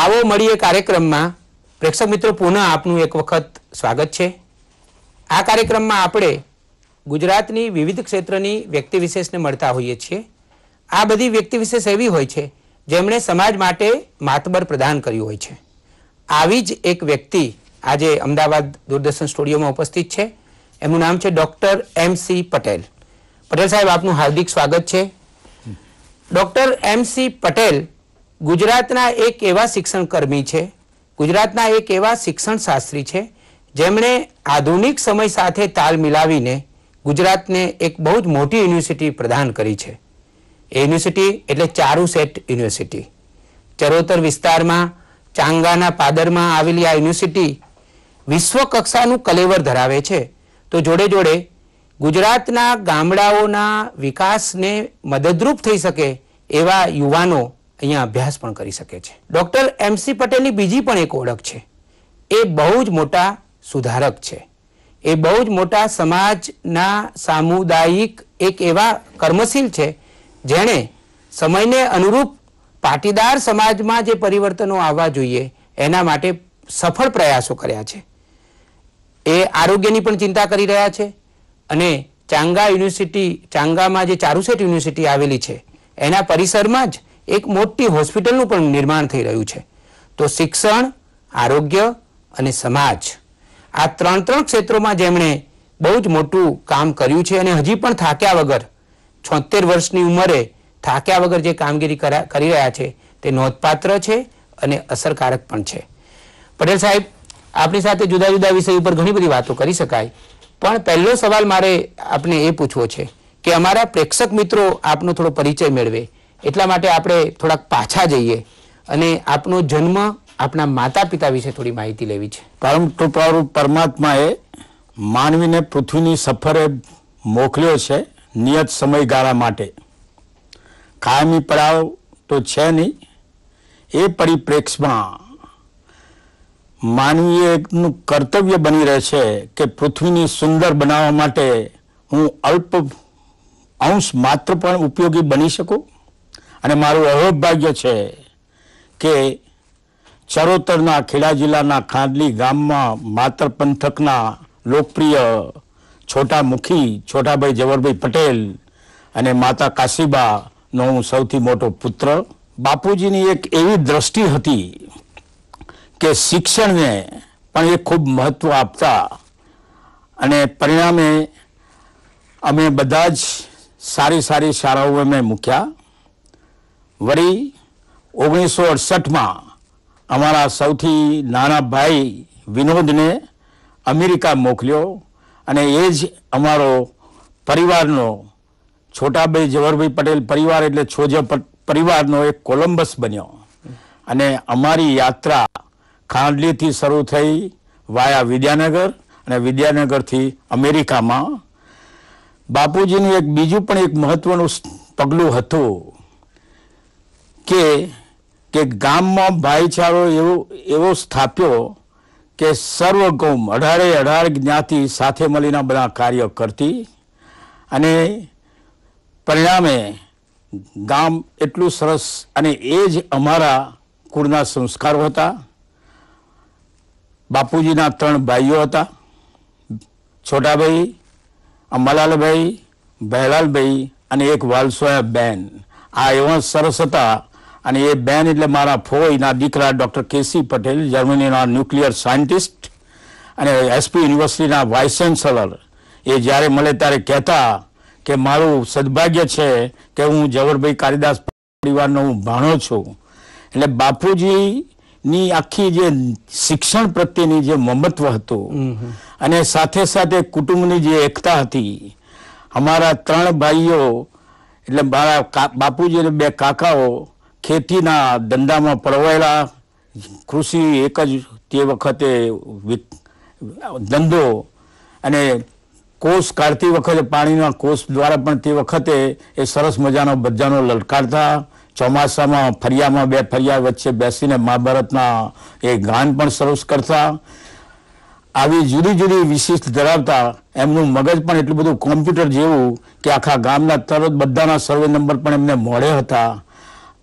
आवो મળીએ કાર્યક્રમમાં પ્રેક્ષક મિત્રો પુનઃ આપનું એક વખત સ્વાગત છે। આ કાર્યક્રમમાં આપણે ગુજરાતની વિવિધ ક્ષેત્રની વ્યક્તિ વિશેષને મળતા હોઈએ છીએ। આ બધી વ્યક્તિ વિશેષ એવી હોય છે જેમણે સમાજ માટે માતબર પ્રદાન કર્યું હોય છે। આવી જ એક વ્યક્તિ આજે અમદાવાદ દૂરદર્શન સ્ટુડિયોમાં ઉપસ્થિત છે। એમનું નામ છે ડોક્ટર MC પટેલ। પટેલ સાહેબ આપનું હાર્દિક સ્વાગત છે। ડોક્ટર MC પટેલ गुजरातना एक एवा शिक्षण कर्मी है, गुजरातना एक एवा शिक्षण शास्त्री है जेमणे आधुनिक समय साथे ताल मिलावीने गुजरातने एक बहुत मोटी यूनिवर्सिटी प्रदान करी है। ए यूनिवर्सिटी एटले चारूसेट यूनिवर्सिटी चरोतर विस्तार में चांगाना पादर में आवेली आ यूनिवर्सिटी विश्व कक्षानुं कलेवर धरावे छे। तो जोड़े जोड़े गुजरातना गामडाओना विकासने मददरूप थई सके एवा युवानो अहींया अभ्यास पण करी सके छे। डॉक्टर MC पटेलनी बीजी पण एक ओळख छे, ए बहु ज मोटा सुधारक छे। ए बहु ज मोटा समाजना सामुदायिक एक एवा कर्मशील छे जेणे समयने अनुरूप पाटीदार समाजमां जे परिवर्तनो आववा जोईए एना माटे सफल प्रयासो कर्या छे। ए आरोग्यनी पण चिंता करी रह्या छे अने चांगा यूनिवर्सिटी चांगामां जे चारूसेट यूनिवर्सिटी आवेली छे एना परिसरमां ज एक मोटी होस्पिટલનું પણ નિર્માણ થઈ રહ્યું છે। તો શિક્ષણ, આરોગ્ય અને સમાજ આ ત્રણ ક્ષેત્રોમાં જેમણે બહુ જ મોટું કામ કર્યું છે અને હજી પણ થાક્યા વગર 76 વર્ષની ઉંમરે થાક્યા વગર જે કામગીરી કરી રહ્યા છે તે નોંધપાત્ર છે અને અસરકારક પણ છે। પટેલ સાહેબ, આપની સાથે જુદા જુદા વિષય ઉપર ઘણી બધી વાતો કરી શકાય, પણ પહેલો સવાલ મારે આપને એ પૂછવો છે કે અમારા પ્રેક્ષક મિત્રો આપનો થોડો પરિચય મેળવે એટલા માટે આપણે થોડાક પાછા જઈએ અને આપનો જન્મ, આપના માતા પિતા વિશે થોડી માહિતી લેવી છે। પરમ કૃપાળુ પરમાત્માએ માનવીને પૃથ્વીની સફરે મોકલ્યો છે નિયત સમયગાળા માટે। કાયમી પડાવ તો છે નહીં। એ પરિપ્રેક્ષમાં માનવીયનું કર્તવ્ય બની રહે છે કે પૃથ્વીની સુંદર બનાવવા માટે હું અલ્પ અંશ માત્ર પણ ઉપયોગી બની શકું। અને મારું અહોભાગ્ય છે કે ચરોતરના ખેડા જિલ્લાના ખાંડલી ગામમાં માતર પંથકના લોકપ્રિય છોટા મુખી છોટાભાઈ જવરભાઈ પટેલ અને માતા કાશીબાનો હું સૌથી મોટો પુત્ર। બાપુજીની એક એવી દ્રષ્ટિ હતી કે શિક્ષણને પણ એ ખૂબ મહત્વ આપતા અને પરિણામે અમે બધા જ સારી સારી શાળાઓ અમે મૂક્યા। वरी 1968 में अमारा सौथी नाना भाई विनोद ने अमेरिका मोकल्यो अने एज अमारो परिवारनो छोटाभाई जवरभाई पटेल परिवार एटले छोजा परिवारनो एक कोलंबस बन्यो अने अमारी यात्रा खांडली थी शरू थई वाया विद्यानगर अने विद्यानगर थी अमेरिका में। बापूजीनु एक बीजू पण एक महत्वनुं पगलुं हतुं के गाम में भाईचारो एवो स्थाप्यो के सर्वगौम 18 ज्ञाति साथे मळीने बधा कार्य करती अने परिणामे गाम एटलुं सरस अने एज अमारा कुळना संस्कारो हता। बापूजीना 3 भाईओ हता, छोटाभाई, अंबालालभाई, बहलालभाई अने एक वालसोया बेन। आ एवा सरस हता અને એ બેન એટલે મારા ફોઈના દીકરા ડૉક્ટર KC પટેલ, જર્મનીના ન્યુક્લિયર સાયન્ટિસ્ટ અને SP યુનિવર્સિટીના વાઇસ ચાન્સેલર। એ જ્યારે મળે ત્યારે કહેતા કે મારું સદભાગ્ય છે કે હું જવરભાઈ કાલિદાસ પરિવારનો હું ભાણો છું। એટલે બાપુજીની આખી જે શિક્ષણ પ્રત્યેની જે મમત્વ હતું અને સાથે સાથે કુટુંબની જે એકતા હતી। અમારા 3 ભાઈઓ એટલે મારા બાપુજી અને 2 કાકાઓ ખેતીના ધંધામાં પરવાયેલા, કૃષિ એક જ તે વખતે ધંધો અને કોષ કાઢતી વખતે પાણીના કોષ દ્વારા પણ તે વખતે એ સરસ મજાનો બધાનો લલકારતા। ચોમાસામાં ફરિયામાં 2 ફરિયા વચ્ચે બેસીને મહાભારતના એ ગાન પણ સરસ કરતા। આવી જુદી જુદી વિશિષ્ટ ધરાવતા એમનું મગજ પણ એટલું બધું કોમ્પ્યુટર જેવું કે આખા ગામના તરત બધાના સર્વે નંબર પણ એમને મોડે હતા।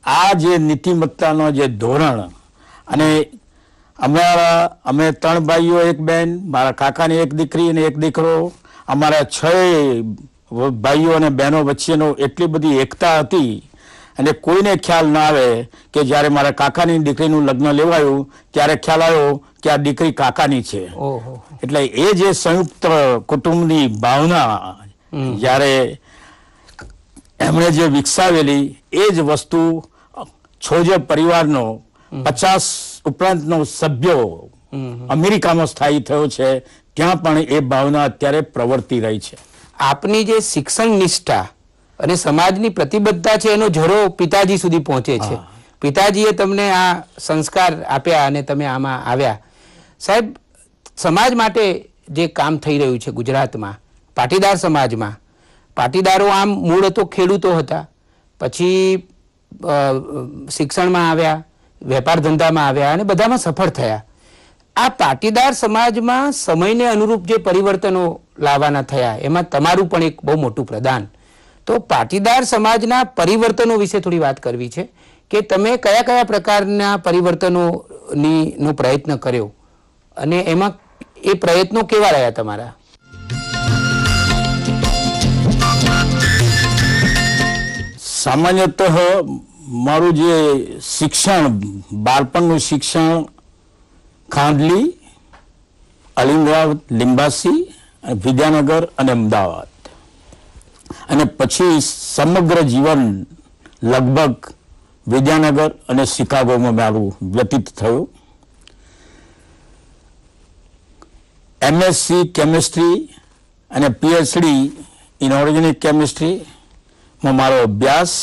આ જે નીતિમત્તાનો જે ધોરણ અને અમે 3 ભાઈઓ 1 બહેન, મારા કાકાની 1 દીકરી અને 1 દીકરો, અમારા 6 ભાઈઓ અને બહેનો વચ્ચેનો એટલી બધી એકતા હતી અને કોઈને ખ્યાલ ના આવે કે જ્યારે મારા કાકાની દીકરીનું લગ્ન લેવાયું ત્યારે ખ્યાલ આવ્યો કે આ દીકરી કાકાની છે. એટલે એ જે સંયુક્ત કુટુંબની ભાવના જ્યારે એમણે જે વિકસાવેલી એ જ વસ્તુ છોજે પરિવારનો 50 ઉપરાંતનો સભ્યો અમેરિકામાં સ્થાયી થયો છે, ત્યાં પણ એ ભાવના અત્યારે પ્રવર્તી રહી છે. આપની જે શિક્ષણ નિષ્ઠા અને સમાજની પ્રતિબદ્ધતા છે એનો ઝરો પિતાજી સુધી પહોંચે છે. પિતાજીએ તમને આ સંસ્કાર આપ્યા અને તમે આમાં આવ્યા. સાહેબ, સમાજ માટે જે કામ થઈ રહ્યું છે ગુજરાતમાં, પાટીદાર સમાજમાં, પાટીદારો આમ મૂળ તો ખેડૂતો હતા, પછી શિક્ષણમાં આવ્યા, વેપાર ધંધામાં આવ્યા અને બધામાં સફળ થયા. આ પાટીદાર સમાજમાં સમયને અનુરૂપ જે પરિવર્તનો લાવવાના થયા એમાં તમારું પણ એક બહુ મોટું પ્રદાન. તો પાટીદાર સમાજના પરિવર્તનો વિશે થોડી વાત કરવી છે કે તમે કયા કયા પ્રકારના પરિવર્તનોનો પ્રયત્ન કર્યો અને એમાં એ પ્રયત્નો કેવા રહ્યા તમારા? સામાન્યતઃ મારું જે શિક્ષણ, બાળપણનું શિક્ષણ ખાંડલી, અલિંગરાવ, લિંબાસી, વિદ્યાનગર અને અમદાવાદ, અને પછી સમગ્ર જીવન લગભગ વિદ્યાનગર અને શિકાગોમાં મારું વ્યતીત થયું. MSc કેમિસ્ટ્રી અને PhD ઇન ઓર્ગેનિક કેમિસ્ટ્રીમાં મારો અભ્યાસ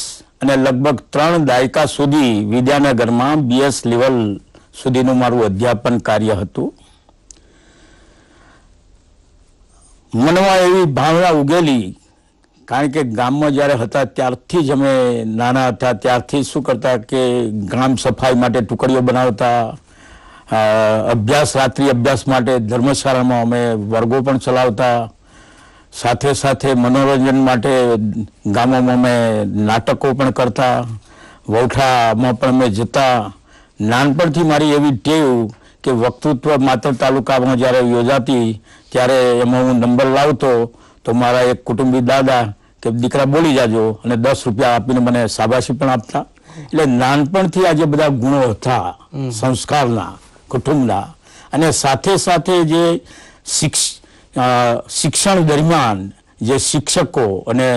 અને લગભગ 3 દાયકા સુધી વિદ્યાનગરમાં BS લેવલ સુધીનું મારું અધ્યાપન કાર્ય હતું. મનમાં એવી ભાવના ઉગેલી, કારણ કે ગામમાં જ્યારે હતા ત્યારથી જ અમે નાના હતા ત્યારથી શું કરતા કે ગ્રામ સફાઈ માટે ટુકડીઓ બનાવતા, રાત્રિ અભ્યાસ માટે ધર્મશાળામાં અમે વર્ગો પણ ચલાવતા, સાથે સાથે મનોરંજન માટે ગામોમાં અમે નાટકો પણ કરતા, વૌઠામાં પણ અમે જતા. નાનપણથી મારી એવી ટેવ કે વક્તૃત્વ માત્ર તાલુકામાં જ્યારે યોજાતી ત્યારે એમાં હું નંબર લાવતો તો મારા એક કુટુંબી દાદા કે દીકરા બોલી જાજો અને 10 રૂપિયા આપીને મને શાબાશી પણ આપતા. એટલે નાનપણથી આ જે બધા ગુણો હતા સંસ્કારના, કુટુંબના, અને સાથે સાથે જે શિક્ષણ દરમિયાન જે શિક્ષકો અને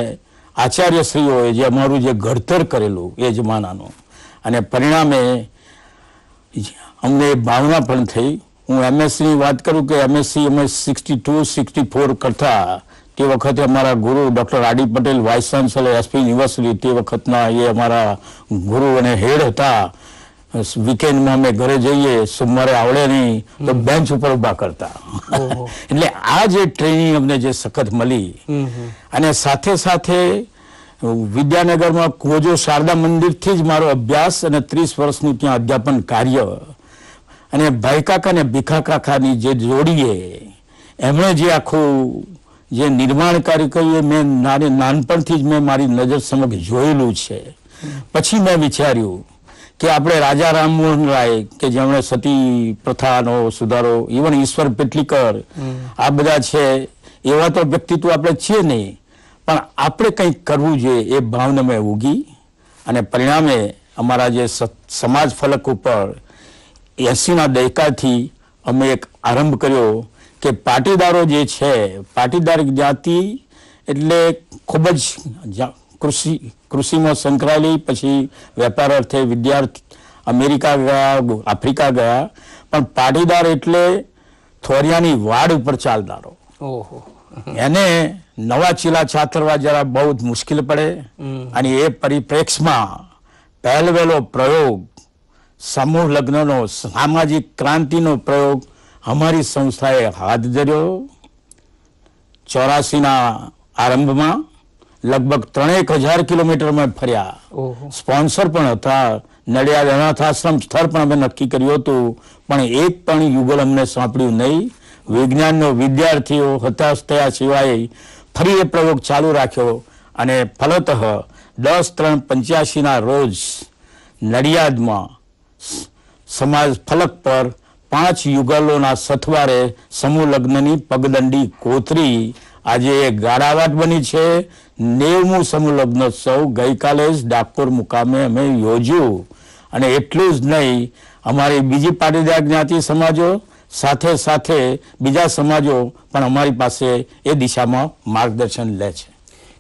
આચાર્યશ્રીઓએ જે અમારું જે ઘડતર કરેલું એ જમાનાનું, અને પરિણામે અમને ભાવના પણ થઈ. હું MScની વાત કરું કે MSc અમે 62-64 કરતા તે વખતે અમારા ગુરુ doctor R.D. Patel, vice chancellor SP university, તે વખતના એ અમારા ગુરુ અને હેડ હતા. વીકેન્ડમાં અમે ઘરે જઈએ, સોમવારે આવડે નહીં તો બેન્ચ ઉપર ઉભા કરતા. એટલે આ જે ટ્રેનિંગ અમને જે સખત મળી, અને સાથે સાથે વિદ્યાનગરમાં કોજો શારદા મંદિરથી જ મારો અભ્યાસ અને 30 વર્ષનું ત્યાં અધ્યાપન કાર્ય, અને ભાઈ કાકા અને ભીખા કાકાની જે જોડીએ એમણે જે આખું જે નિર્માણકારી કર્યું મેં નાનપણથી જ મેં મારી નજર સમક્ષ જોયેલું છે. પછી મેં વિચાર્યું કે આપણે રાજા રામમોહન રાય કે જેમણે સતી પ્રથાનો સુધારો, ઇવન ઈશ્વર પેટલીકર, આ બધા છે, એવા તો વ્યક્તિત્વ આપણે છીએ નહીં, પણ આપણે કંઈક કરવું જોઈએ એ ભાવના મેં ઉગી. અને પરિણામે અમારા જે સમાજ ફલક ઉપર 80ના દયકાથી અમે એક આરંભ કર્યો કે પાટીદારો જે છે, પાટીદાર જ્ઞાતિ એટલે ખૂબ જ કૃષિમાં સંકળાયેલી, પછી વેપાર અર્થે વિદ્યાર્થી અમેરિકા ગયા, આફ્રિકા ગયા, પણ પાટીદાર એટલે થોરિયાની વાડ ઉપર ચાલનારો. એને નવા ચીલા છાતરવા જરા બહુ જ મુશ્કેલ પડે. અને એ પરિપ્રેક્ષમાં પહેલવેલો પ્રયોગ, સમૂહ લગ્નનો, સામાજિક ક્રાંતિનો પ્રયોગ અમારી સંસ્થાએ હાથ ધર્યો. 84ના આરંભમાં લગભગ 3000 કિલોમીટરમાં ફર્યા. સ્પોન્સર પણ હતા. નડિયાદ અનાથ આશ્રમ સ્થળ પણ અમે નક્કી કર્યું હતું, પણ એક પણ યુગલ અમને સાંપડ્યું નહીં. વિજ્ઞાનનો વિદ્યાર્થીઓ હતાશ થયા સિવાય ફરી એ પ્રયોગ ચાલુ રાખ્યો, અને ફલતઃ 10/3/85ના રોજ નડિયાદમાં સમાજ ફલક પર 5 યુગલોના સથવારે સમૂહ લગ્નની પગદંડી કોતરી આજે ગાળાવાટ બની છે. 90મું સમૂહ લગ્નોત્સવ ગઈકાલે જ ડાકોર મુકામે અમે યોજ્યું. અને એટલું જ નહીં, અમારી બીજી પાટીદાર જ્ઞાતિ સમાજો સાથે સાથે બીજા સમાજો પણ અમારી પાસે એ દિશામાં માર્ગદર્શન લે છે.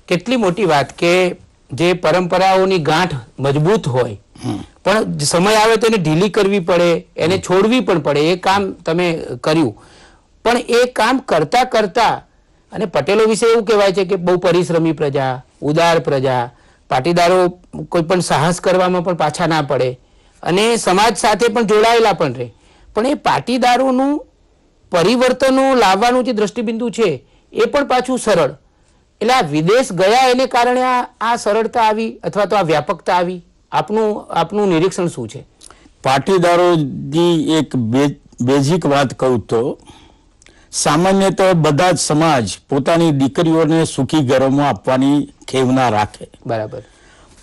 કેટલી મોટી વાત કે જે પરંપરાઓની ગાંઠ મજબૂત હોય પણ સમય આવે તો એને ઢીલી કરવી પડે, એને છોડવી પણ પડે. એ કામ તમે કર્યું. પણ એ કામ કરતા કરતા, અને પટેલો વિશે એવું કહેવાય છે કે બહુ પરિશ્રમી પ્રજા, ઉદાર પ્રજા, પાટીદારો કોઈ પણ સાહસ કરવામાં પણ પાછા ના પડે અને સમાજ સાથે પણ જોડાયેલા પણ રહે. પણ એ પાટીદારોનું પરિવર્તનો લાવવાનું જે દ્રષ્ટિબિંદુ છે એ પણ પાછું સરળ. એટલે આ વિદેશ ગયા એને કારણે આ સરળતા આવી અથવા તો આ વ્યાપકતા આવી. આપનું નિરીક્ષણ શું છે? પાટીદારોની એક બેઝિક વાત કહું તો સામાન્યતઃ બધા જ સમાજ પોતાની દીકરીઓને સુખી ઘરોમાં આપવાની ખેવના રાખે. બરાબર.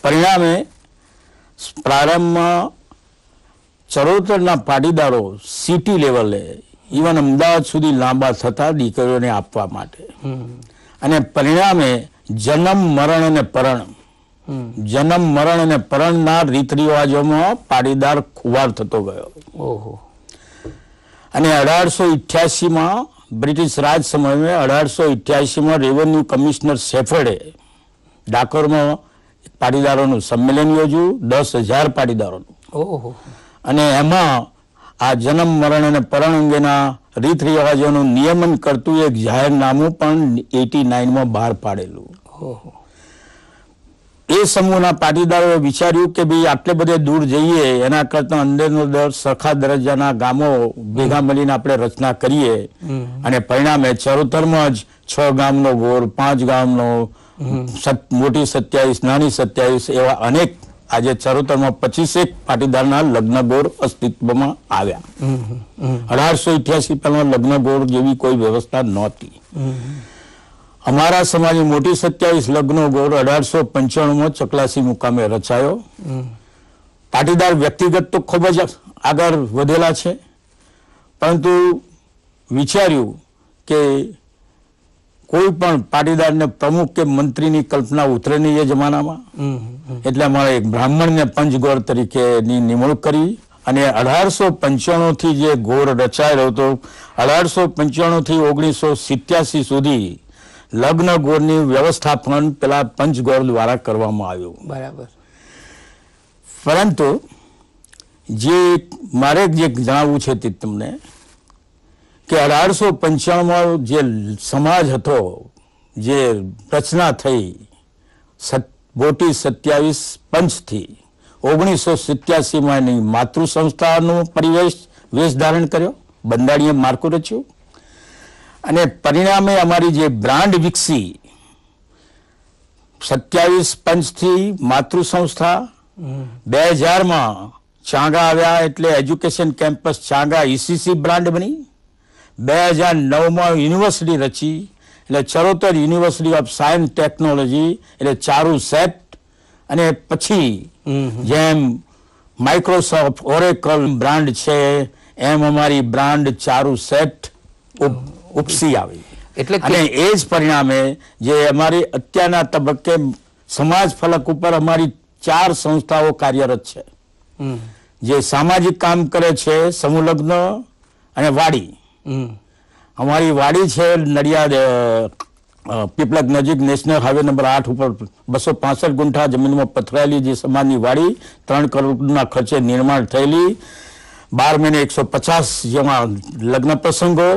પરિણામે પ્રારંભમાં ચરોતરના પાટીદારો સિટી લેવલે ઇવન અમદાવાદ સુધી લાંબા થતા દીકરીઓને આપવા માટે. અને પરિણામે જન્મ મરણ અને પરણના રીત રિવાજોમાં પાટીદાર ખુવાર થતો ગયો. ઓહો. અને 1888માં બ્રિટિશ રાજ સમયમાં 1888માં રેવન્યુ કમિશનર સેફર્ડે ડાકોરમાં પાટીદારોનું સંમેલન યોજ્યું, 10,000 પાટીદારોનું. ઓહો. અને એમાં આ જન્મ મરણ અને પરણ અંગેના રીત રિવાજોનું નિયમન કરતું એક જાહેરનામું પણ 89માં બહાર પાડેલું. ઓહો. એ સમૂહના પાટીદારોએ વિચાર્યું કે ભાઈ આટલે બધે દૂર જઈએ એના કરતા અંદરનો સરખા દરજ્જાના ગામો ભેગા મળીને આપણે રચના કરીએ. અને પરિણામે ચરોતરમાં જ 6 ગામનો ગોર, 5 ગામનો, મોટી 27, નાની 27 એવા અનેક આજે ચરોતરમાં 25 પાટીદારના લગ્ન ગોર અસ્તિત્વમાં આવ્યા. 1888 પહેલા લગ્ન ગોર જેવી કોઈ વ્યવસ્થા નહોતી. અમારા સમાજની મોટી 27 લગ્નો ગોર 1895માં ચકલાસી મુકામે રચાયો. પાટીદાર વ્યક્તિગત તો ખૂબ જ આગળ વધેલા છે, પરંતુ વિચાર્યું કે કોઈ પણ પાટીદારને પ્રમુખ કે મંત્રીની કલ્પના ઉતરે નહીં એ જમાનામાં. એટલે અમારે એક બ્રાહ્મણને પંચગોર તરીકેની નિમણૂક કરી. અને 1895 થી જે ગોર રચાયેલો હતો, 1895 થી 1987 સુધી લગ્ન ગોરની વ્યવસ્થાપન પેલા પંચગોર દ્વારા કરવામાં આવ્યું. બરાબર. પરંતુ જે મારે જે જણાવવું છે તે તમને કે 1895માં જે સમાજ હતો, જે રચના થઈ મોટી 27 પંચથી 1987માં એની માતૃ સંસ્થાનો વેશ ધારણ કર્યો, બંધારણીય માળખું રચ્યું. અને પરિણામે અમારી જે બ્રાન્ડ વિકસી 27 પંચથી માતૃ સંસ્થા, 2000માં ચાંગા આવ્યા એટલે education campus Changa ECC brand બની. 2009માં યુનિવર્સિટી રચી એટલે Charotar University of science technology એટલે ચારુ સેટ. અને પછી જેમ માઇક્રોસોફ્ટ, ઓરેકલ બ્રાન્ડ છે એમ અમારી બ્રાન્ડ ચારુ સેટ ઉપસી આવી. એટલે અને એ જ પરિણામે જે અમારી અત્યારના તબક્કે સમાજ ફલક ઉપર અમારી 4 સંસ્થાઓ કાર્યરત છે, જે સામાજિક કામ કરે છે, સમૂહ લગ્ન અને વાડી. અમારી વાડી છે નડિયાદ પીપલક નજીક નેશનલ હાઈવે નંબર 8 ઉપર 265 ગુંઠા જમીનમાં પથરાયેલી જે સમાજની વાડી 3 કરોડના ખર્ચે નિર્માણ થયેલી, 12 મહિને 150 જેમાં લગ્ન પ્રસંગો.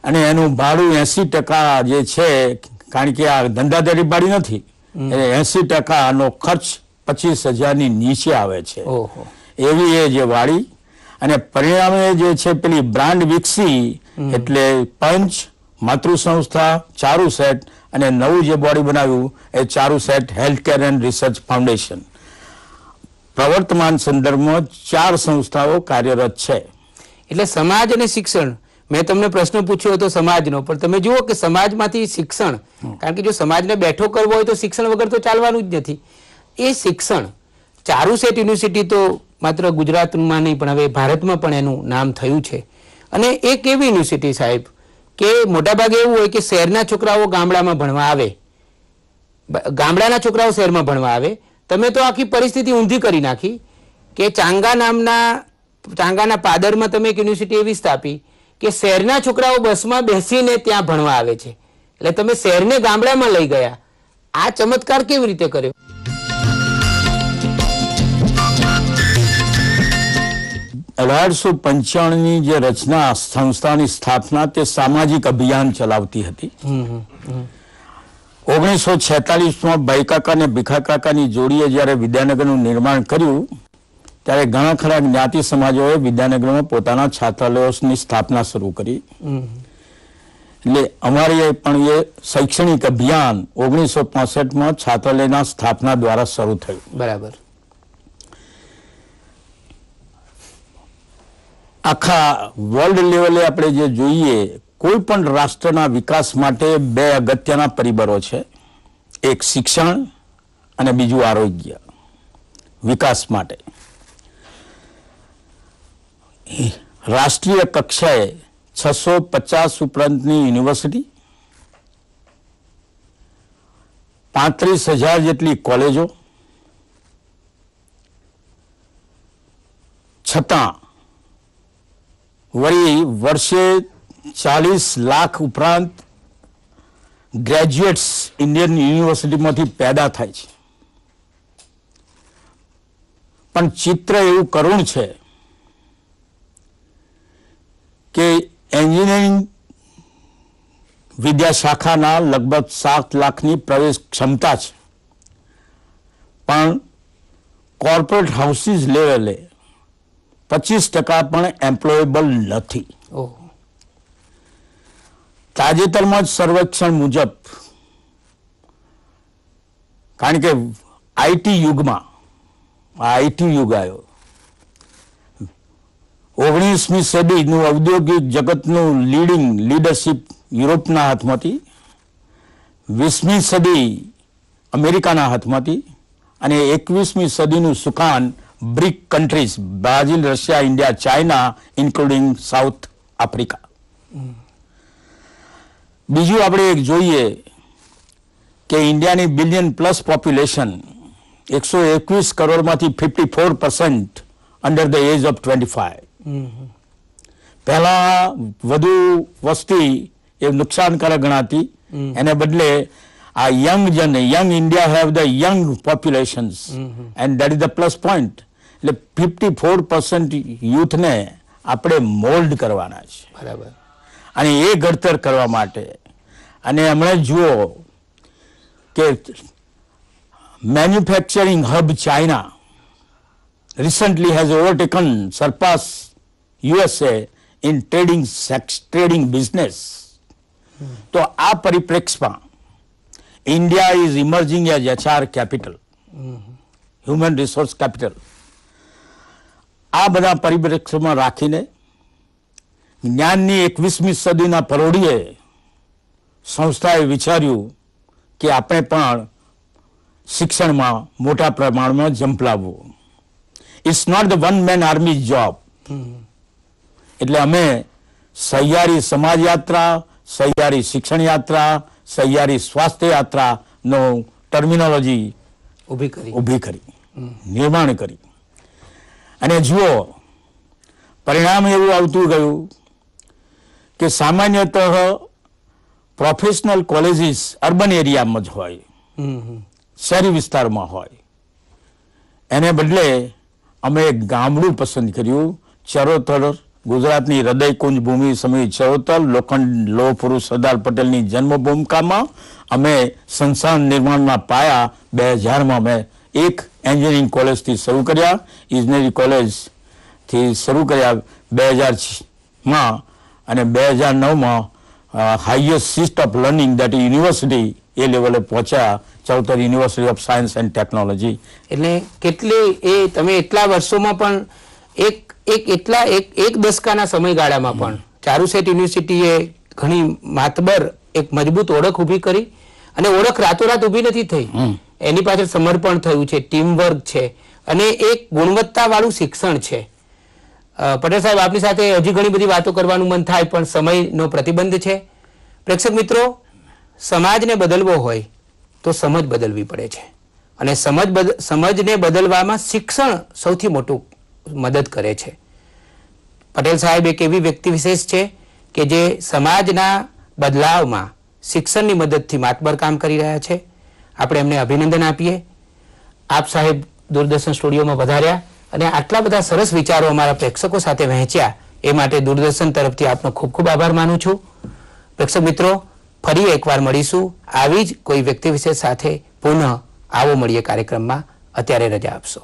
અને એનું ભાડું 80% જે છે, કારણ કે આ ધંધાદારી ભાડી નથી, 80%નો ખર્ચ 25,000ની નીચે આવે છે. એવી એ જે વાડી. અને પરિણામે જે છે પેલી બ્રાન્ડ વિકસી એટલે પંચ, માતૃ સંસ્થા, ચારુ સેટ અને નવું જે બોડી બનાવ્યું એ Charusat health care and research foundation. પ્રવર્તમાન સંદર્ભમાં 4 સંસ્થાઓ કાર્યરત છે. એટલે સમાજ અને શિક્ષણ, મેં તમને પ્રશ્ન પૂછ્યો હતો સમાજનો, પણ તમે જુઓ કે સમાજમાંથી શિક્ષણ, કારણ કે જો સમાજને બેઠો કરવો હોય તો શિક્ષણ વગર તો ચાલવાનું જ નથી. એ શિક્ષણ ચારુ સેટ યુનિવર્સિટી તો માત્ર ગુજરાતમાં નહીં પણ હવે ભારતમાં પણ એનું નામ થયું છે. અને એક એવી યુનિવર્સિટી સાહેબ કે મોટાભાગે એવું હોય કે શહેરના છોકરાઓ ગામડામાં ભણવા આવે, ગામડાના છોકરાઓ શહેરમાં ભણવા આવે. તમે તો આખી પરિસ્થિતિ ઊંધી કરી નાખી કે ચાંગાના પાદરમાં તમે એક યુનિવર્સિટી એવી સ્થાપી કે શહેરના છોકરાઓ બસમાં બેસીને ત્યાં ભણવા આવે છે. એટલે તમે શહેરને ગામડામાં લઈ ગયા. આ ચમત્કાર કેવી રીતે કર્યો? 1895ની જે રચના, સંસ્થાની સ્થાપના તે સામાજિક અભિયાન ચલાવતી હતી. 1946માં ભાઈકાકા અને ભીખાકાકાની જોડીએ જ્યારે વિદ્યાનગરનું નિર્માણ કર્યું ત્યારે ઘણા ખરા જ્ઞાતિ સમાજોએ વિદ્યાનગરમાં પોતાના છાત્રાલયોની સ્થાપના શરૂ કરી. એટલે અમારે પણ એ શૈક્ષણિક અભિયાન 1965માં છાત્રાલયના સ્થાપના દ્વારા શરૂ થયું. બરાબર. આખા વર્લ્ડ લેવલે આપણે જે જોઈએ, કોઈ પણ રાષ્ટ્રના વિકાસ માટે બે અગત્યના પરિબળો છે. એક શિક્ષણ અને બીજું આરોગ્ય. વિકાસ માટે રાષ્ટ્રીય કક્ષાએ 650 ઉપરાંતની યુનિવર્સિટી, 35,000 જેટલી કોલેજો, છતાં વળી વર્ષે 40 લાખ ઉપરાંત ગ્રેજ્યુએટ્સ ઇન્ડિયન યુનિવર્સિટીમાંથી પેદા થાય છે. પણ ચિત્ર એવું કરુણ છે કે એન્જિનિયરિંગ વિદ્યા શાખાના લગભગ 7 લાખની પ્રવેશ ક્ષમતા છે, પણ કોર્પોરેટ હાઉસીસ લેવલે 25% પણ એમ્પ્લોયેબલ નથી. તાજેતરમાં જ સર્વેક્ષણ મુજબ, કારણ કે આઈટી યુગમાં, આઈટી યુગ આવ્યો, 19મી સદીનું ઔદ્યોગિક જગતનું લીડરશિપ યુરોપના હાથમાંથી, 20મી સદી અમેરિકાના હાથમાંથી અને 21મી સદીનું સુકાન BRIC countries, Brazil, Russia, India, China, including South Africa. બીજું આપણે એક જોઈએ કે ઇન્ડિયાની બિલિયન પ્લસ પોપ્યુલેશન 121 કરોડમાંથી 54% અંડર ધ એજ ઓફ 25. પહેલા વધુ વસ્તી એ નુકસાનકારક ગણાતી, એને બદલે આ young India have the young populations and that is the plus point. એટલે 54% યુથને આપણે મોલ્ડ કરવાના છે. બરાબર. અને એ ઘડતર કરવા માટે, અને હમણાં જુઓ કે manufacturing hub China recently has overtaken, surpassed USA in trading business. તો આ પરિપ્રેક્ષમાં India is emerging as HR capital, human resource capital. આ બધા પરિપ્રેક્ષમાં રાખીને જ્ઞાનની 21મી સદીના પરોઢીએ સંસ્થાએ વિચાર્યું કે આપણે પણ શિક્ષણમાં મોટા પ્રમાણમાં ઝંપલાવવું. It's not the one man army job. એટલે અમે સહિયારી સમાજ યાત્રા, સહિયારી શિક્ષણ યાત્રા, સહિયારી સ્વાસ્થ્ય યાત્રાનો ટર્મિનોલોજી ઊભી કરી, નિર્માણ કરી. અને જુઓ, પરિણામ એવું આવતું ગયું કે સામાન્યતઃ પ્રોફેશનલ કોલેજીસ અર્બન એરિયામાં જ હોય, શહેરી વિસ્તારમાં હોય. એને બદલે અમે એક ગામડું પસંદ કર્યું, ચરોતર, ગુજરાતની હૃદયકુંજ ભૂમિ સમી ચરોતર, લોખંડ લોહ પુરુષ સરદાર પટેલની જન્મભૂમિકામાં અમે સંસ્થાન નિર્માણના પાયા 2000માં અમે એક એન્જિનિયરિંગ કોલેજથી શરૂ કર્યા, ઇજનેરી કોલેજથી શરૂ કર્યા 2000માં, અને 2009માં highest seat of learning that university એ લેવલે પહોંચ્યા, Charotar University of Science and Technology. એટલે કેટલી એ તમે એટલા વર્ષોમાં પણ એક દશકાના સમયગાળામાં પણ ચારુસેટ યુનિવર્સિટીએ ઘણી માતબર એક મજબૂત ઓળખ ઊભી કરી. અને ઓળખ રાતોરાત ઊભી નથી થઈ, એની પાછળ સમર્પણ થયું છે, ટીમ વર્ક છે, અને એક ગુણવત્તાવાળું શિક્ષણ છે. પટેલ સાહેબ, આપની સાથે હજી ઘણી બધી વાતો કરવાનું મન થાય, પણ સમયનો પ્રતિબંધ છે. પ્રેક્ષક મિત્રો, સમાજને બદલવો હોય તો સમજ બદલવી પડે છે, અને સમજને બદલવામાં શિક્ષણ સૌથી મોટું મદદ કરે છે. પટેલ સાહેબ એક એવી વ્યક્તિ વિશેષ છે કે જે સમાજના બદલાવમાં શિક્ષણની મદદથી માતબર કામ કરી રહ્યા છે. આપણે એમને અભિનંદન આપીએ. આપ સાહેબ દૂરદર્શન સ્ટુડિયોમાં વધાર્યા અને આટલા બધા સરસ વિચારો અમારા પ્રેક્ષકો સાથે વહેંચ્યા, એ માટે દૂરદર્શન તરફથી આપનો ખૂબ ખૂબ આભાર માનું છું. પ્રેક્ષક મિત્રો, ફરી એકવાર મળીશું આવી જ કોઈ વ્યક્તિ વિશેષ સાથે. પુનઃ આવો મળીએ કાર્યક્રમમાં. અત્યારે રજા આપશો.